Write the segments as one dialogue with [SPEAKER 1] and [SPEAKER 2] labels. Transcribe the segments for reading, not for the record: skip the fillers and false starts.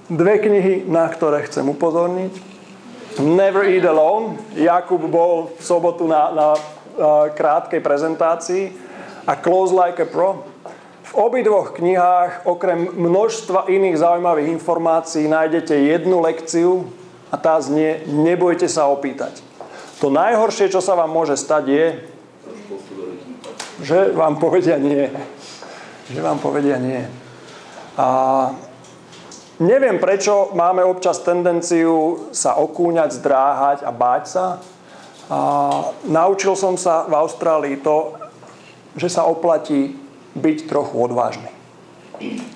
[SPEAKER 1] Dve knihy, na ktoré chcem upozorniť. Never Eat Alone. Jakub bol v sobotu na krátkej prezentácii. A Close Like a Pro. V obidvoch knihách, okrem množstva iných zaujímavých informácií, nájdete jednu lekciu a tá znie: nebojte sa opýtať. To najhoršie, čo sa vám môže stať, je, že vám povedia nie. Že vám povedia nie. A neviem, prečo máme občas tendenciu sa okúňať, zdráhať a báť sa. A naučil som sa v Austrálii to, že sa oplatí byť trochu odvážny.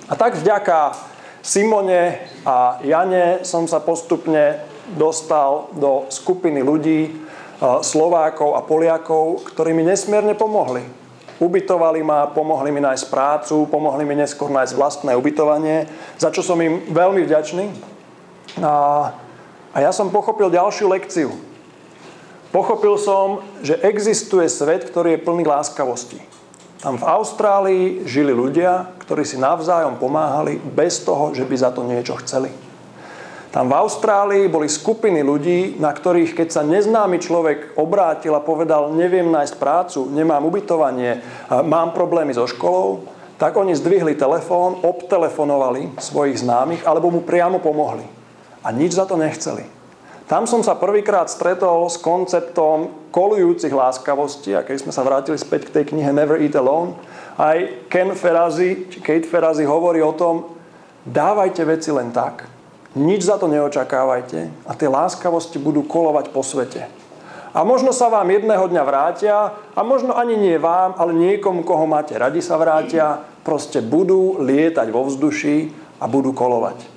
[SPEAKER 1] A tak vďaka Simone a Jane som sa postupne dostal do skupiny ľudí, Slovákov a Poliakov, ktorí mi nesmierne pomohli. Ubytovali ma, pomohli mi nájsť prácu, pomohli mi neskôr nájsť vlastné ubytovanie, za čo som im veľmi vďačný. A ja som pochopil ďalšiu lekciu. Pochopil som, že existuje svet, ktorý je plný láskavosti. Tam v Austrálii žili ľudia, ktorí si navzájom pomáhali bez toho, že by za to niečo chceli. Tam v Austrálii boli skupiny ľudí, na ktorých, keď sa neznámy človek obrátil a povedal: neviem nájsť prácu, nemám ubytovanie, mám problémy so školou, tak oni zdvihli telefón, obtelefonovali svojich známych alebo mu priamo pomohli. A nič za to nechceli. Tam som sa prvýkrát stretol s konceptom kolujúcich láskavostí, a keď sme sa vrátili späť k tej knihe Never Eat Alone, aj Kate Ferrazzi hovorí o tom: dávajte veci len tak, nič za to neočakávajte a tie láskavosti budú kolovať po svete. A možno sa vám jedného dňa vrátia, a možno ani nie vám, ale niekomu, koho máte radi, sa vrátia, proste budú lietať vo vzduší a budú kolovať.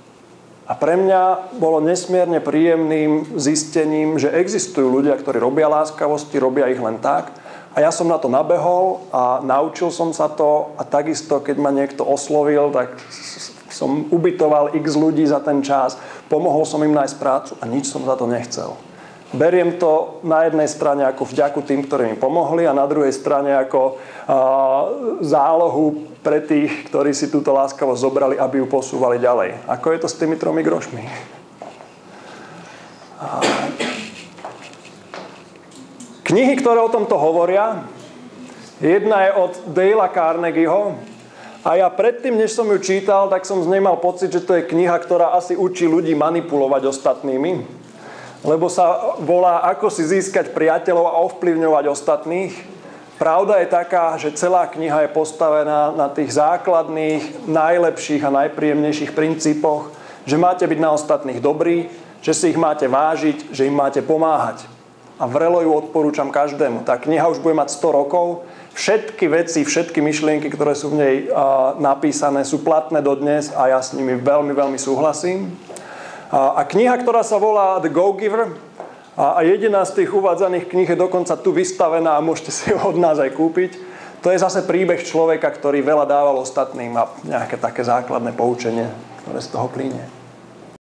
[SPEAKER 1] A pre mňa bolo nesmierne príjemným zistením, že existujú ľudia, ktorí robia láskavosti, robia ich len tak. A ja som na to nabehol a naučil som sa to, a takisto, keď ma niekto oslovil, tak som ubytoval x ľudí za ten čas, pomohol som im nájsť prácu a nič som za to nechcel. Beriem to na jednej strane ako vďaku tým, ktorí mi pomohli, a na druhej strane ako zálohu pre tých, ktorí si túto láskavosť zobrali, aby ju posúvali ďalej. Ako je to s tými 3 grošmi? Knihy, ktoré o tomto hovoria, jedna je od Dalea Carnegieho. A ja predtým, než som ju čítal, tak som z nej mal pocit, že to je kniha, ktorá asi učí ľudí manipulovať ostatnými. Lebo sa volá Ako si získať priateľov a ovplyvňovať ostatných. Pravda je taká, že celá kniha je postavená na tých základných, najlepších a najpríjemnejších princípoch, že máte byť na ostatných dobrí, že si ich máte vážiť, že im máte pomáhať. A vrelo ju odporúčam každému. Tá kniha už bude mať 100 rokov. Všetky veci, všetky myšlienky, ktoré sú v nej napísané, sú platné dodnes a ja s nimi veľmi, veľmi súhlasím. A kniha, ktorá sa volá The Go-Giver, a jediná z tých uvádzaných kníh je dokonca tu vystavená a môžete si ho od nás aj kúpiť. To je zase príbeh človeka, ktorý veľa dával ostatným a nejaké také základné poučenie, ktoré z toho plynie.